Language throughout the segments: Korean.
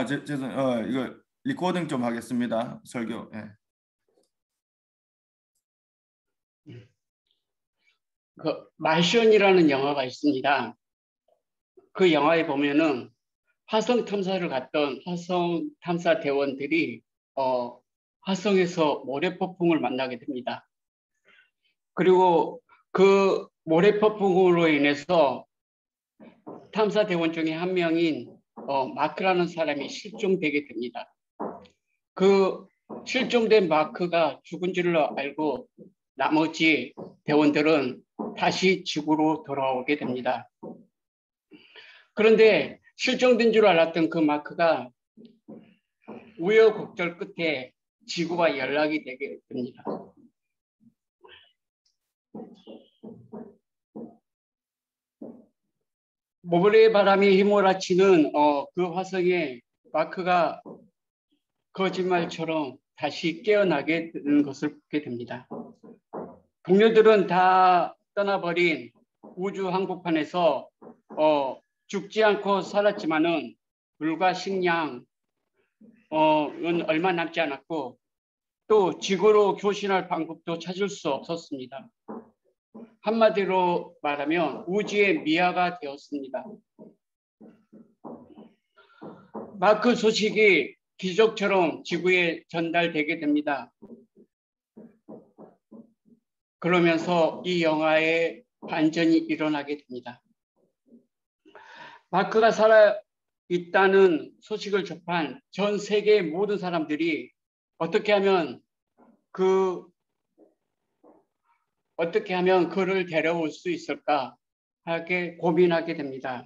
죄송, 이거 리코딩 좀 하겠습니다. 설교. 예. 그 마션이라는 영화가 있습니다. 그 영화에 보면은 화성 탐사를 갔던 화성 탐사 대원들이 화성에서 모래폭풍을 만나게 됩니다. 그리고 그 모래폭풍으로 인해서 탐사 대원 중에 한 명인 마크라는 사람이 실종되게 됩니다. 그 실종된 마크가 죽은 줄로 알고 나머지 대원들은 다시 지구로 돌아오게 됩니다. 그런데 실종된 줄 알았던 그 마크가 우여곡절 끝에 지구와 연락이 되게 됩니다. 모래바람이 휘몰아치는 그 화성에 마크가 거짓말처럼 다시 깨어나게 되는 것을 보게 됩니다. 동료들은 다 떠나버린 우주 항복판에서 죽지 않고 살았지만은 물과 식량은 얼마 남지 않았고 또 지구로 교신할 방법도 찾을 수 없었습니다. 한마디로 말하면 우주의 미아가 되었습니다. 마크 소식이 기적처럼 지구에 전달되게 됩니다. 그러면서 이 영화의 반전이 일어나게 됩니다. 마크가 살아 있다는 소식을 접한 전 세계의 모든 사람들이 어떻게 하면 그를 데려올 수 있을까 하게 고민하게 됩니다.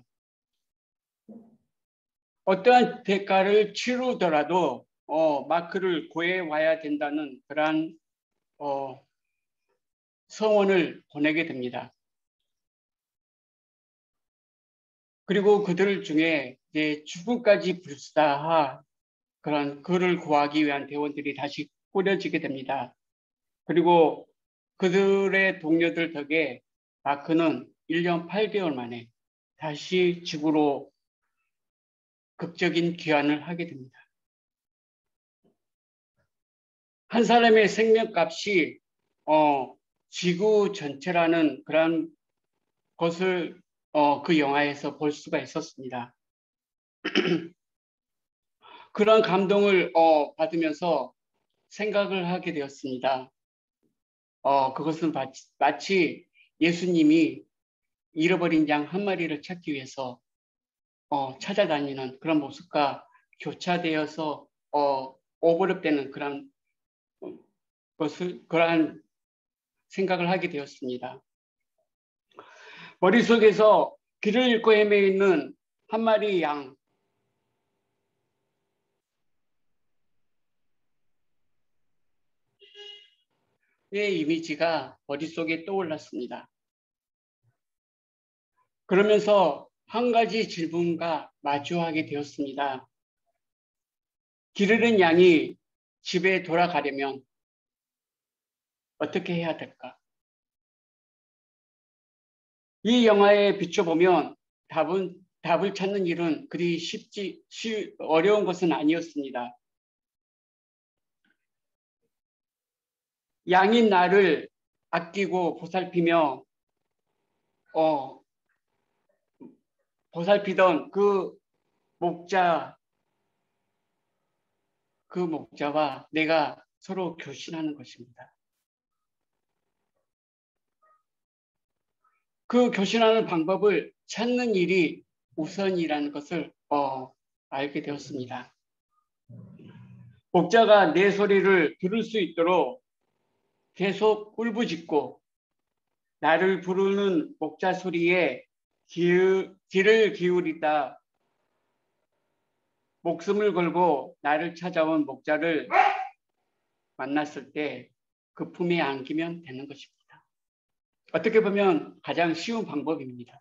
어떠한 대가를 치르더라도 마크를 구해와야 된다는 그러한 성원을 보내게 됩니다. 그리고 그들 중에 이제 죽음까지 불사하 그런 그를 구하기 위한 대원들이 다시 꾸려지게 됩니다. 그리고 그들의 동료들 덕에 마크는 1년 8개월 만에 다시 지구로 극적인 귀환을 하게 됩니다. 한 사람의 생명값이 지구 전체라는 그런 것을 그 영화에서 볼 수가 있었습니다. 그런 감동을 받으면서 생각을 하게 되었습니다. 그것은 마치 예수님이 잃어버린 양 한 마리를 찾기 위해서 찾아다니는 그런 모습과 교차되어서 오버랩되는 그러한 생각을 하게 되었습니다. 머릿속에서 길을 잃고 헤매있는 한 마리 양의 이미지가 머릿속에 떠올랐습니다. 그러면서 한 가지 질문과 마주하게 되었습니다. 길 잃은 양이 집에 돌아가려면 어떻게 해야 될까? 이 영화에 비춰보면 답을 찾는 일은 그리 어려운 것은 아니었습니다. 양인 나를 아끼고 보살피던 그 목자와 내가 서로 교신하는 것입니다. 그 교신하는 방법을 찾는 일이 우선이라는 것을 알게 되었습니다. 목자가 내 소리를 들을 수 있도록 계속 울부짖고 나를 부르는 목자 소리에 귀를 기울이다 목숨을 걸고 나를 찾아온 목자를 만났을 때 그 품에 안기면 되는 것입니다. 어떻게 보면 가장 쉬운 방법입니다.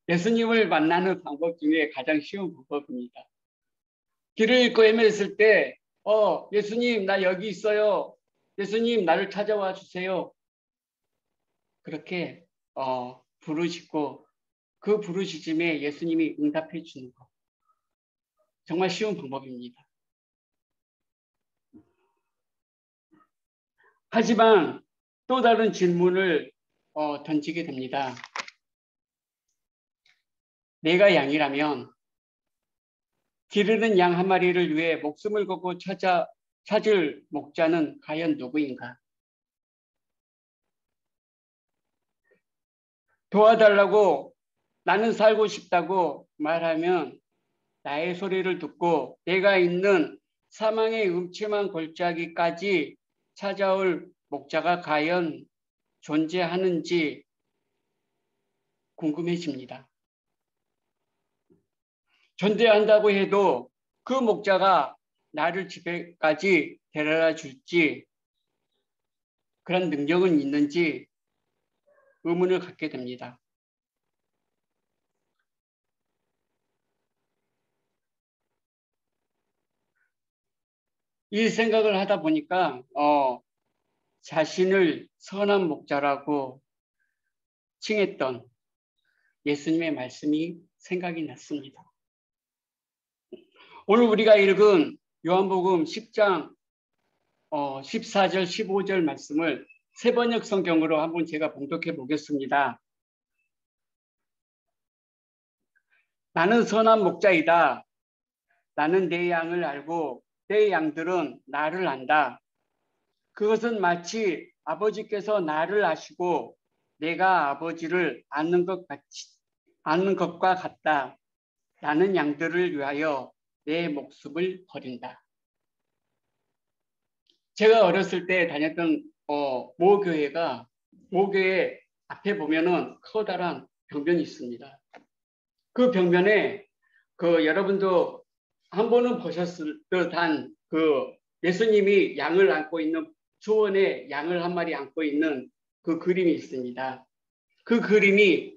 예수님을 만나는 방법 중에 가장 쉬운 방법입니다. 길을 잃고 헤맸을 때 예수님 나 여기 있어요. 예수님 나를 찾아와 주세요. 그렇게 부르짖고 그 부르짖음에 예수님이 응답해 주는 것. 정말 쉬운 방법입니다. 하지만 또 다른 질문을 던지게 됩니다. 내가 양이라면 기르는 양 한 마리를 위해 목숨을 걸고 찾을 목자는 과연 누구인가? 도와달라고 나는 살고 싶다고 말하면 나의 소리를 듣고 내가 있는 사망의 음침한 골짜기까지 찾아올 목자가 과연 존재하는지 궁금해집니다. 존재한다고 해도 그 목자가 나를 집에까지 데려다 줄지 그런 능력은 있는지 의문을 갖게 됩니다. 이 생각을 하다 보니까 자신을 선한 목자라고 칭했던 예수님의 말씀이 생각이 났습니다. 오늘 우리가 읽은 요한복음 10장 14절 15절 말씀을 세번역 성경으로 한번 제가 봉독해 보겠습니다. 나는 선한 목자이다. 나는 내 양을 알고 내 양들은 나를 안다. 그것은 마치 아버지께서 나를 아시고 내가 아버지를 아는 것과 같다. 나는 양들을 위하여 내 목숨을 버린다. 제가 어렸을 때 다녔던 모교회 앞에 보면은 커다란 벽면이 있습니다. 그 벽면에 여러분도 한 번은 보셨을 듯한 예수님이 양을 안고 있는 초원에 양을 한 마리 안고 있는 그 그림이 있습니다. 그 그림이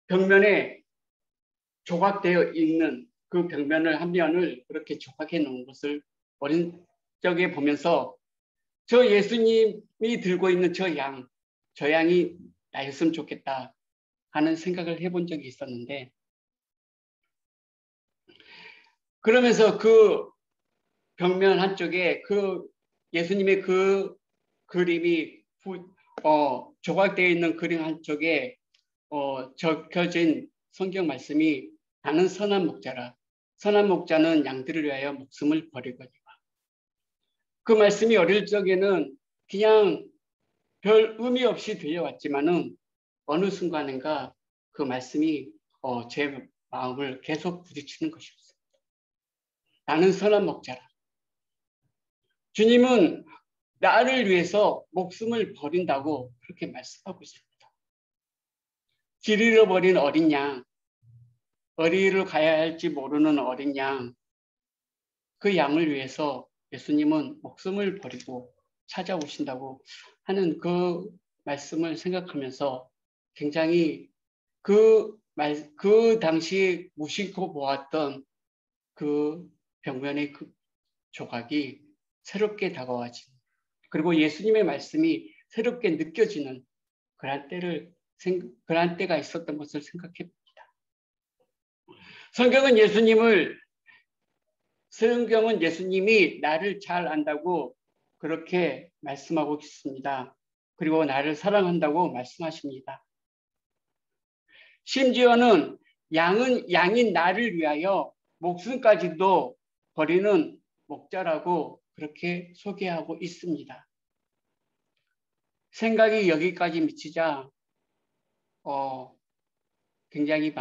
벽면에 조각되어 있는 그 벽면을 한 면을 그렇게 조각해 놓은 것을 어린 적에 보면서 저 예수님이 들고 있는 저 양이 나였으면 좋겠다 하는 생각을 해본 적이 있었는데, 그러면서 그 벽면 한쪽에 그 예수님의 그 그림이 조각되어 있는 그림 한쪽에 적혀진 성경 말씀이 나는 선한 목자라. 선한 목자는 양들을 위하여 목숨을 버리거니와. 그 말씀이 어릴 적에는 그냥 별 의미 없이 들려왔지만은 어느 순간인가 그 말씀이 제 마음을 계속 부딪히는 것이었습니다. 나는 선한 목자라. 주님은 나를 위해서 목숨을 버린다고 그렇게 말씀하고 있습니다. 길 잃어버린 어린 양, 어디로 가야 할지 모르는 어린 양, 그 양을 위해서 예수님은 목숨을 버리고 찾아오신다고 하는 그 말씀을 생각하면서 굉장히 그 당시 무심코 보았던 그 벽면의 그 조각이 새롭게 다가와지는, 그리고 예수님의 말씀이 새롭게 느껴지는 그런 때가 있었던 것을 생각해 봅니다. 성경은 예수님이 나를 잘 안다고 그렇게 말씀하고 있습니다. 그리고 나를 사랑한다고 말씀하십니다. 심지어는 양인 나를 위하여 목숨까지도 버리는 목자라고 그렇게 소개하고 있습니다. 생각이 여기까지 미치자 굉장히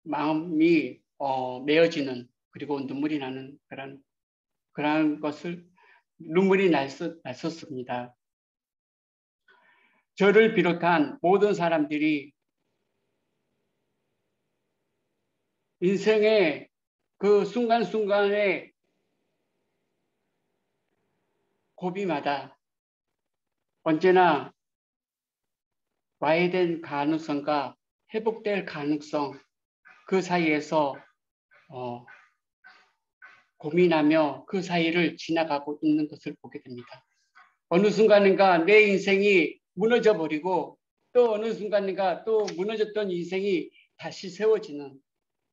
마음이 메어지는, 그리고 눈물이 나는 그런 것을 눈물이 났었습니다. 저를 비롯한 모든 사람들이 인생의 그 순간순간의 고비마다 언제나 와해된 가능성과 회복될 가능성, 그 사이에서 고민하며 그 사이를 지나가고 있는 것을 보게 됩니다. 어느 순간인가 내 인생이 무너져 버리고 또 어느 순간인가 또 무너졌던 인생이 다시 세워지는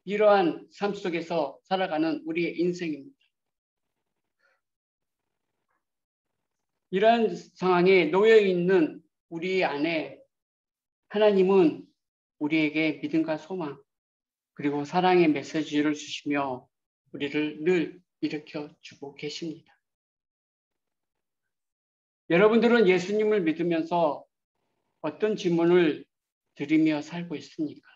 이러한 삶 속에서 살아가는 우리의 인생입니다. 이러한 상황에 놓여 있는 우리 안에 하나님은 우리에게 믿음과 소망 그리고 사랑의 메시지를 주시며 우리를 늘 일으켜 주고 계십니다. 여러분들은 예수님을 믿으면서 어떤 질문을 드리며 살고 있습니까?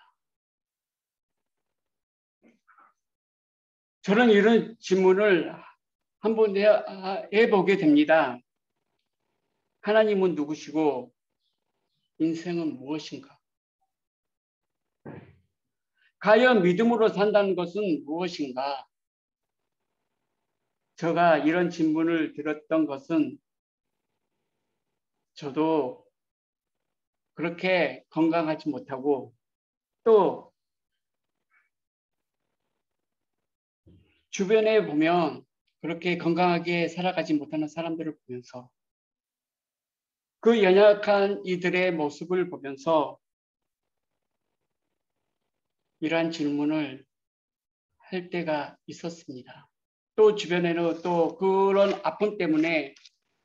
저는 이런 질문을 한번 해보게 됩니다. 하나님은 누구시고 인생은 무엇인가? 과연 믿음으로 산다는 것은 무엇인가? 제가 이런 질문을 들었던 것은 저도 그렇게 건강하지 못하고 또 주변에 보면 그렇게 건강하게 살아가지 못하는 사람들을 보면서 그 연약한 이들의 모습을 보면서 이러한 질문을 할 때가 있었습니다. 또 주변에는 또 그런 아픔 때문에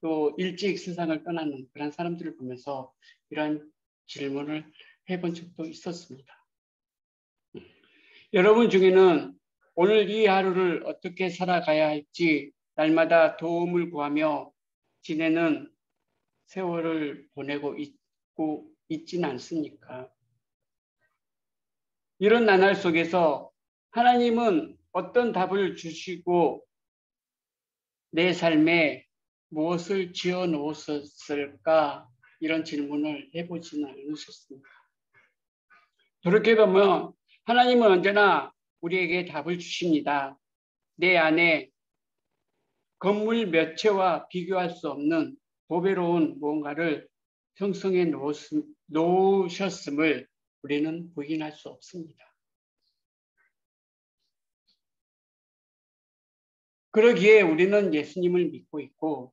또 일찍 세상을 떠나는 그런 사람들을 보면서 이러한 질문을 해본 적도 있었습니다. 여러분 중에는 오늘 이 하루를 어떻게 살아가야 할지 날마다 도움을 구하며 지내는 세월을 보내고 있진 않습니까? 이런 나날 속에서 하나님은 어떤 답을 주시고 내 삶에 무엇을 지어 놓으셨을까? 이런 질문을 해보지는 않으셨습니까? 그렇게 보면 하나님은 언제나 우리에게 답을 주십니다. 내 안에 건물 몇 채와 비교할 수 없는 보배로운 무언가를 형성해 놓으셨음을 우리는 부인할 수 없습니다. 그러기에 우리는 예수님을 믿고 있고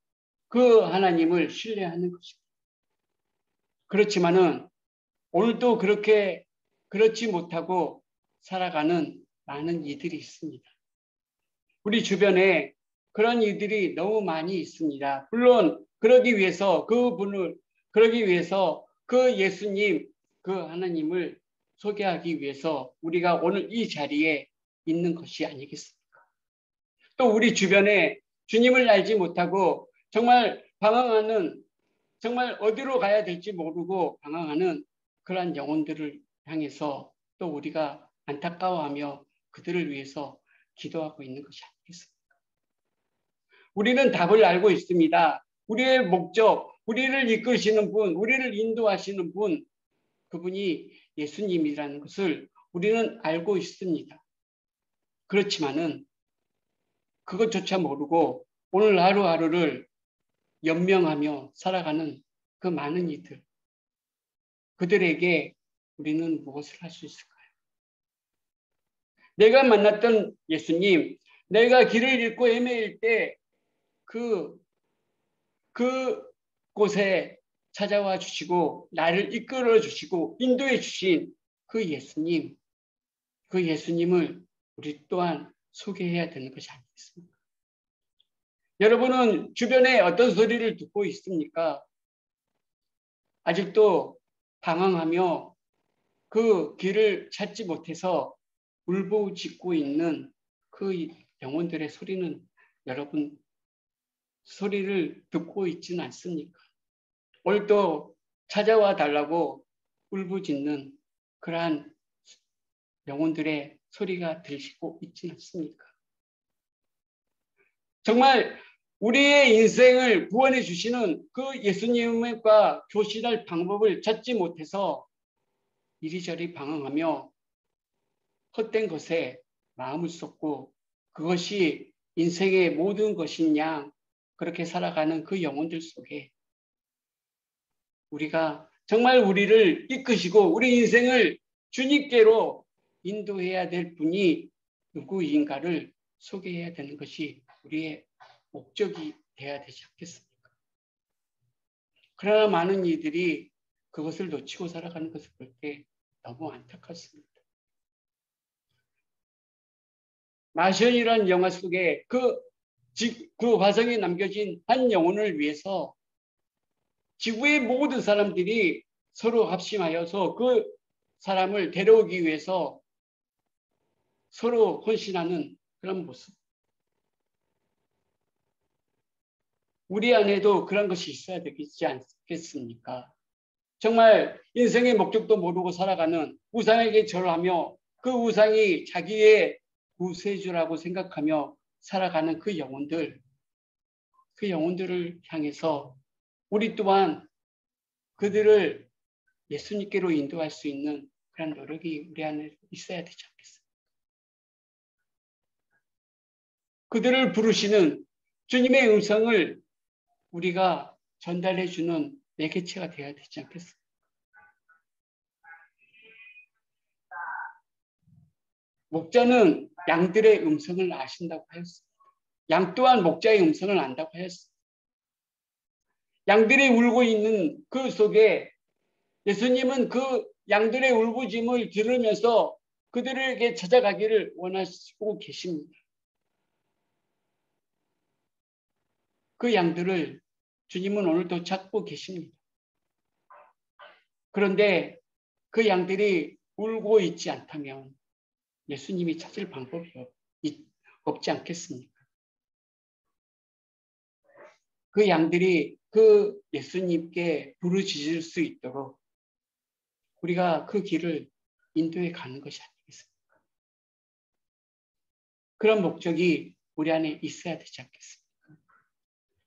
그 하나님을 신뢰하는 것입니다. 그렇지만은 오늘도 그렇지 못하고 살아가는 많은 이들이 있습니다. 우리 주변에 그런 이들이 너무 많이 있습니다. 물론 그러기 위해서 그 예수님, 그 하나님을 소개하기 위해서 우리가 오늘 이 자리에 있는 것이 아니겠습니까? 또 우리 주변에 주님을 알지 못하고 정말 방황하는, 정말 어디로 가야 될지 모르고 방황하는 그러한 영혼들을 향해서 또 우리가 안타까워하며 그들을 위해서 기도하고 있는 것이 아니겠습니까? 우리는 답을 알고 있습니다. 우리의 목적, 우리를 이끄시는 분, 우리를 인도하시는 분, 그분이 예수님이라는 것을 우리는 알고 있습니다. 그렇지만은 그것조차 모르고 오늘 하루하루를 연명하며 살아가는 그 많은 이들, 그들에게 우리는 무엇을 할 수 있을까요? 내가 만났던 예수님, 내가 길을 잃고 헤매일 때 그곳에 찾아와 주시고 나를 이끌어 주시고 인도해 주신 그 예수님을 우리 또한 소개해야 되는 것이 아니겠습니까? 여러분은 주변에 어떤 소리를 듣고 있습니까? 아직도 방황하며 그 길을 찾지 못해서 울부짖고 있는 그 영혼들의 소리는 여러분 소리를 듣고 있지는 않습니까? 오늘도 찾아와 달라고 울부짖는 그러한 영혼들의 소리가 들리고 있지는 않습니까? 정말 우리의 인생을 구원해 주시는 그 예수님과 교실할 방법을 찾지 못해서 이리저리 방황하며 헛된 것에 마음을 쏟고 그것이 인생의 모든 것인 양 그렇게 살아가는 그 영혼들 속에 우리가 정말 우리를 이끄시고 우리 인생을 주님께로 인도해야 될 분이 누구인가를 소개해야 되는 것이 우리의 목적이 돼야 되지 않겠습니까? 그러나 많은 이들이 그것을 놓치고 살아가는 것을 볼 때 너무 안타깝습니다. 마션이라는 영화 속에 그 화성에 남겨진 한 영혼을 위해서 지구의 모든 사람들이 서로 합심하여서 그 사람을 데려오기 위해서 서로 헌신하는 그런 모습. 우리 안에도 그런 것이 있어야 되지 않겠습니까? 정말 인생의 목적도 모르고 살아가는 우상에게 절하며 그 우상이 자기의 구세주라고 생각하며 살아가는 그 영혼들을 향해서 우리 또한 그들을 예수님께로 인도할 수 있는 그런 노력이 우리 안에 있어야 되지 않겠습니까? 그들을 부르시는 주님의 음성을 우리가 전달해 주는 매개체가 되어야 되지 않겠습니까? 목자는 양들의 음성을 아신다고 하였습니다. 양 또한 목자의 음성을 안다고 하였습니다. 양들이 울고 있는 그 속에 예수님은 그 양들의 울부짖음을 들으면서 그들에게 찾아가기를 원하시고 계십니다. 그 양들을 주님은 오늘도 찾고 계십니다. 그런데 그 양들이 울고 있지 않다면 예수님이 찾을 방법이 없지 않겠습니까? 그 양들이 그 예수님께 부르짖을 수 있도록 우리가 그 길을 인도해 가는 것이 아니겠습니까? 그런 목적이 우리 안에 있어야 되지 않겠습니까?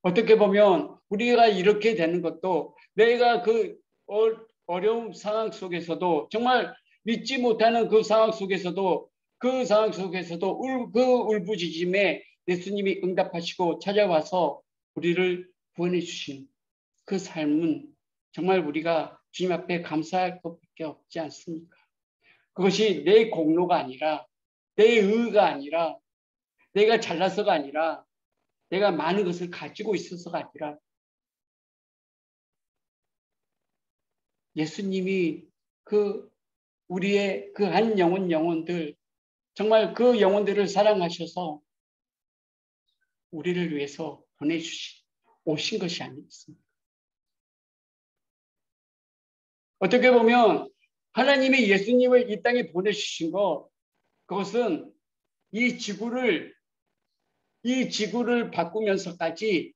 어떻게 보면 우리가 이렇게 되는 것도 내가 그 어려운 상황 속에서도 정말 믿지 못하는 그 상황 속에서도 그 울부짖음에 예수님이 응답하시고 찾아와서 우리를 구원해 주신 그 삶은 정말 우리가 주님 앞에 감사할 것밖에 없지 않습니까? 그것이 내 공로가 아니라 내 의가 아니라 내가 잘나서가 아니라 내가 많은 것을 가지고 있어서가 아니라 예수님이 우리의 그 한 영혼들 정말 그 영혼들을 사랑하셔서 우리를 위해서 오신 것이 아니겠습니까? 어떻게 보면 하나님이 예수님을 이 땅에 보내주신 그것은 이 지구를 바꾸면서까지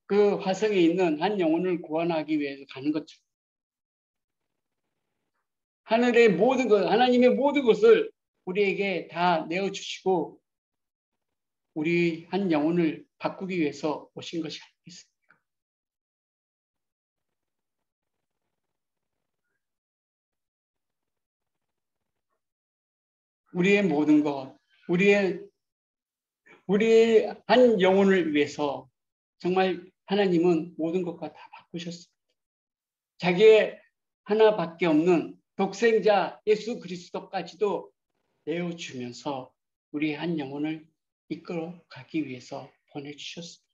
그 화성에 있는 한 영혼을 구원하기 위해서 가는 거죠. 하나님의 모든 것을 우리에게 다 내어주시고 우리 한 영혼을 바꾸기 위해서 오신 것이 아니겠습니까? 우리의 모든 것, 우리의 한 영혼을 위해서 정말 하나님은 모든 것과 다 바꾸셨습니다. 자기의 하나밖에 없는 독생자 예수 그리스도까지도 내어주면서 우리 한 영혼을 이끌어 가기 위해서 보내주셨습니다.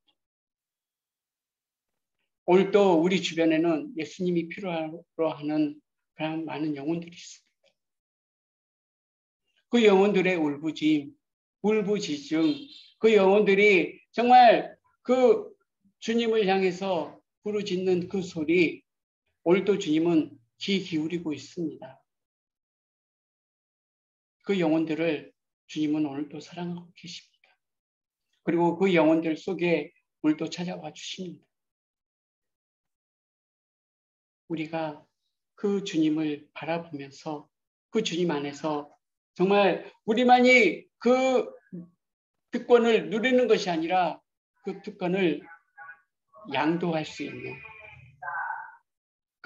오늘도 우리 주변에는 예수님이 필요로 하는 그런 많은 영혼들이 있습니다. 그 영혼들의 울부짖음, 그 영혼들이 정말 그 주님을 향해서 부르짖는 그 소리, 오늘도 주님은 귀 기울이고 있습니다. 그 영혼들을 주님은 오늘도 사랑하고 계십니다. 그리고 그 영혼들 속에 오늘도 찾아와 주십니다. 우리가 그 주님을 바라보면서 그 주님 안에서 정말 우리만이 그 특권을 누리는 것이 아니라 그 특권을 양도할 수 있는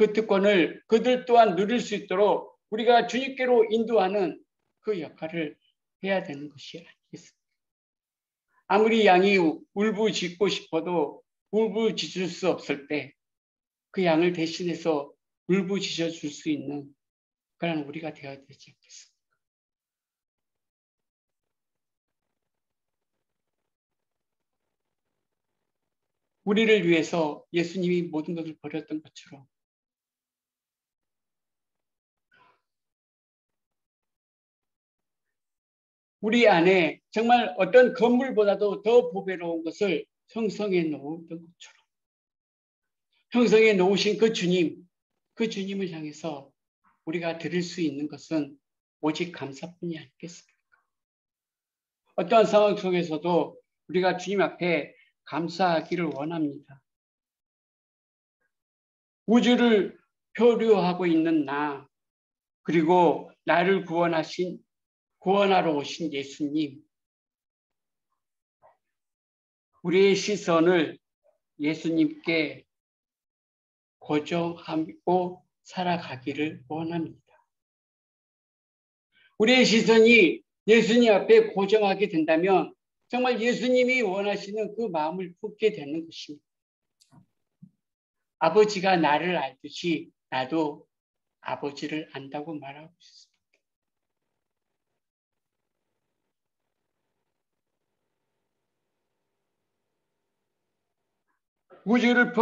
그 특권을 그들 또한 누릴 수 있도록 우리가 주님께로 인도하는 그 역할을 해야 되는 것이 아니겠습니까? 아무리 양이 울부짖고 싶어도 울부짖을 수 없을 때 그 양을 대신해서 울부짖어 줄 수 있는 그런 우리가 되어야 되지 않겠습니까? 우리를 위해서 예수님이 모든 것을 버렸던 것처럼 우리 안에 정말 어떤 건물보다도 더 보배로운 것을 형성해 놓은 것처럼 형성해 놓으신 그 주님, 그 주님을 향해서 우리가 드릴 수 있는 것은 오직 감사뿐이 아니겠습니까? 어떠한 상황 속에서도 우리가 주님 앞에 감사하기를 원합니다. 우주를 표류하고 있는 나, 그리고 나를 구원하러 오신 예수님, 우리의 시선을 예수님께 고정하고 살아가기를 원합니다. 우리의 시선이 예수님 앞에 고정하게 된다면 정말 예수님이 원하시는 그 마음을 품게 되는 것입니다. 아버지가 나를 알듯이 나도 아버지를 안다고 말하고 있습니다. 우주를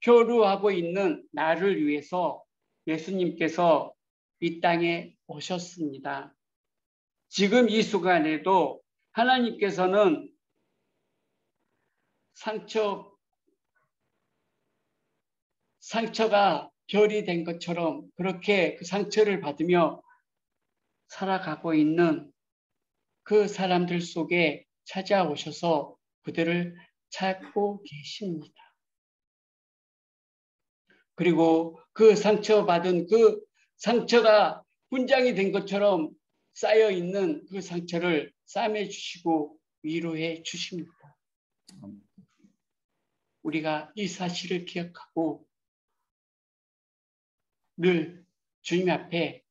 표류하고 있는 나를 위해서 예수님께서 이 땅에 오셨습니다. 지금 이 순간에도 하나님께서는 상처가 별이 된 것처럼 그렇게 그 상처를 받으며 살아가고 있는 그 사람들 속에 찾아오셔서 그들을 찾고 계십니다. 그리고 그 상처받은 그 상처가 분장이 된 것처럼 쌓여 있는 그 상처를 싸매 주시고 위로해 주십니다. 우리가 이 사실을 기억하고 늘 주님 앞에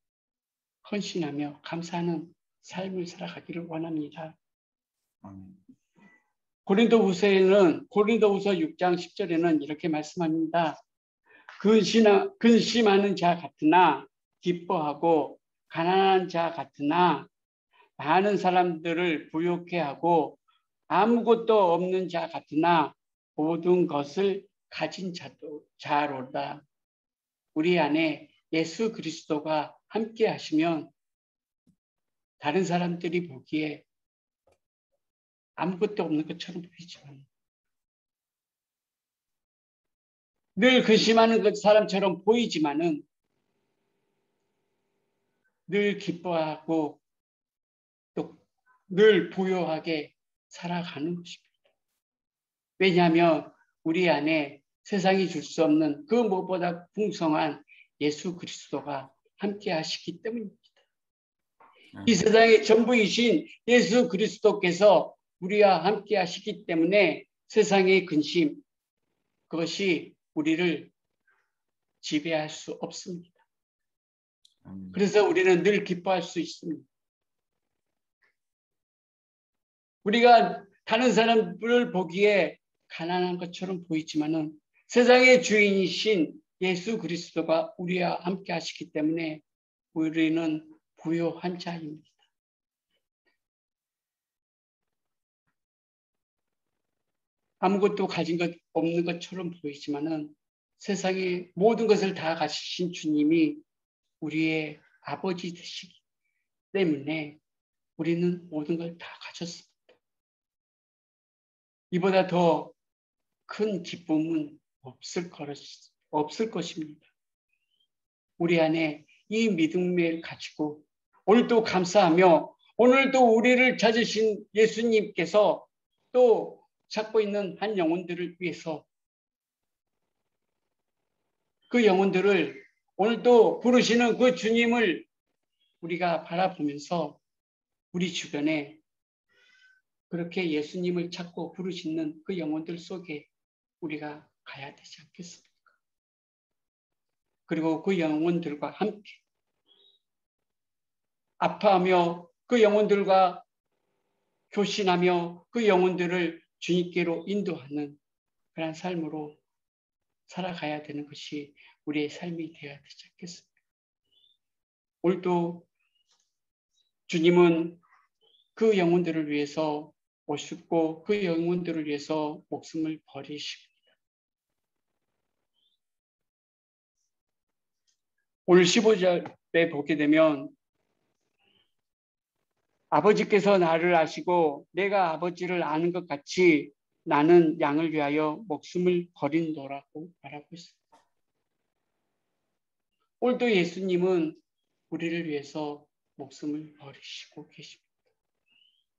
헌신하며 감사하는 삶을 살아가기를 원합니다. 고린도후서 6장 10절에는 이렇게 말씀합니다. 근심하는 자 같으나 기뻐하고 가난한 자 같으나 많은 사람들을 부욕해 하고 아무것도 없는 자 같으나 모든 것을 가진 자로다. 우리 안에 예수 그리스도가 함께 하시면 다른 사람들이 보기에 아무것도 없는 것처럼 보이지만 늘 근심하는 사람처럼 보이지만은 늘 기뻐하고 또 늘 부요하게 살아가는 것입니다. 왜냐하면 우리 안에 세상이 줄 수 없는 그 무엇보다 풍성한 예수 그리스도가 함께 하시기 때문입니다. 이 세상의 전부이신 예수 그리스도께서 우리와 함께 하시기 때문에 세상의 근심, 그것이 우리를 지배할 수 없습니다. 그래서 우리는 늘 기뻐할 수 있습니다. 우리가 다른 사람들을 보기에 가난한 것처럼 보이지만은 세상의 주인이신 예수 그리스도가 우리와 함께 하시기 때문에 우리는 부요한 자입니다. 아무것도 가진 것 없는 것처럼 보이지만은 세상의 모든 것을 다 가지신 주님이 우리의 아버지 되시기 때문에 우리는 모든 걸 다 가졌습니다. 이보다 더 큰 기쁨은 없을 것입니다. 우리 안에 이 믿음을 가지고 오늘도 감사하며 오늘도 우리를 찾으신 예수님께서 또 찾고 있는 한 영혼들을 위해서 그 영혼들을 오늘도 부르시는 그 주님을 우리가 바라보면서 우리 주변에 그렇게 예수님을 찾고 부르시는 그 영혼들 속에 우리가 가야 되지 않겠습니까? 그리고 그 영혼들과 함께 아파하며 그 영혼들과 교신하며 그 영혼들을 주님께로 인도하는 그런 삶으로 살아가야 되는 것이 우리의 삶이 되어야 되지 않겠습니까? 오늘도 주님은 그 영혼들을 위해서 오셨고 그 영혼들을 위해서 목숨을 버리십니다. 오늘 15절에 보게 되면 아버지께서 나를 아시고 내가 아버지를 아는 것 같이 나는 양을 위하여 목숨을 버린노라고 말하고 있습니다. 오늘도 예수님은 우리를 위해서 목숨을 버리시고 계십니다.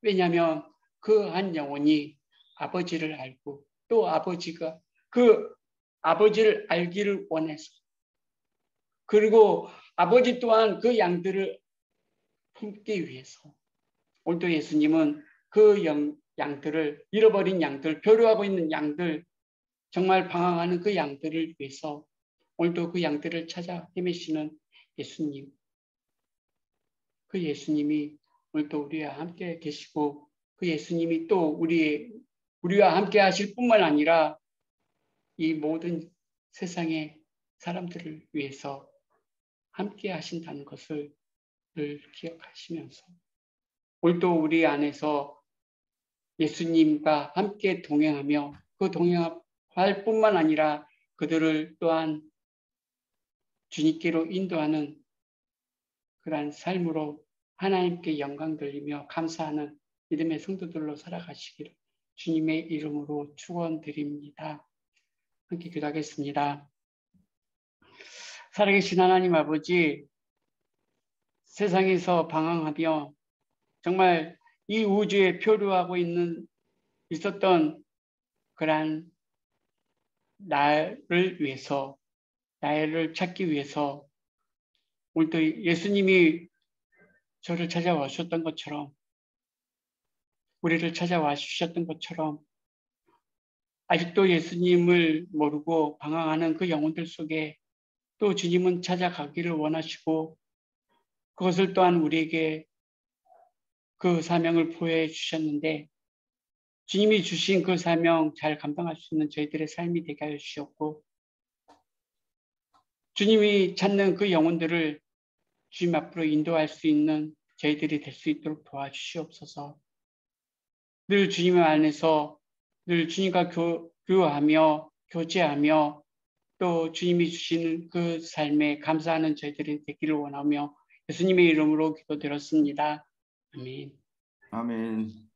왜냐하면 그 한 영혼이 아버지를 알고 또 아버지가 그 아버지를 알기를 원해서 그리고 아버지 또한 그 양들을 품기 위해서 오늘도 예수님은 그 양들을 잃어버린 양들, 표류하고 있는 양들, 정말 방황하는 그 양들을 위해서 오늘도 그 양들을 찾아 헤매시는 예수님, 그 예수님이 오늘도 우리와 함께 계시고 그 예수님이 또 우리와 함께 하실 뿐만 아니라 이 모든 세상의 사람들을 위해서 함께 하신다는 것을 늘 기억하시면서 오늘도 우리 안에서 예수님과 함께 동행하며 그 동행할 뿐만 아니라 그들을 또한 주님께로 인도하는 그러한 삶으로 하나님께 영광 돌리며 감사하는 믿음의 성도들로 살아가시기를 주님의 이름으로 축원드립니다. 함께 기도하겠습니다. 살아계신 하나님 아버지, 세상에서 방황하며 정말 이 우주에 표류하고 있었던 그러한 나를 위해서, 나를 찾기 위해서 오늘도 예수님이 저를 찾아와 주셨던 것처럼 우리를 찾아와 주셨던 것처럼 아직도 예수님을 모르고 방황하는 그 영혼들 속에 또 주님은 찾아가기를 원하시고 그것을 또한 우리에게 그 사명을 부여해 주셨는데 주님이 주신 그 사명 잘 감당할 수 있는 저희들의 삶이 되게 하여 주셨고 주님이 찾는 그 영혼들을 주님 앞으로 인도할 수 있는 저희들이 될 수 있도록 도와주시옵소서. 늘 주님 안에서 늘 주님과 교류하며 교제하며 또 주님이 주시는 그 삶에 감사하는 저희들이 되기를 원하며 예수님의 이름으로 기도드렸습니다. 아멘. 아멘.